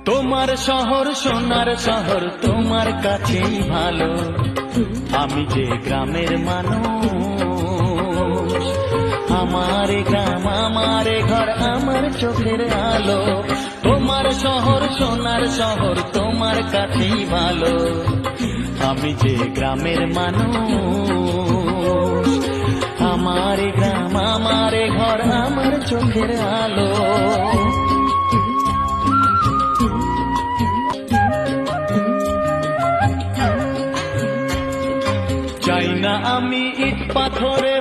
তোমার শহর সোনার শহর তোমার কাছেই ভালো, আমি যে গ্রামের মানুষ। আমার গ্রাম আমার ঘর আমার চোখের আলো, তোমার শহর সোনার শহর তোমার কাছেই ভালো, আমি যে গ্রামের মানুষ। আমার গ্রাম আমার ঘর আমার চোখের আলো। চাই না আমি ইট পাথরে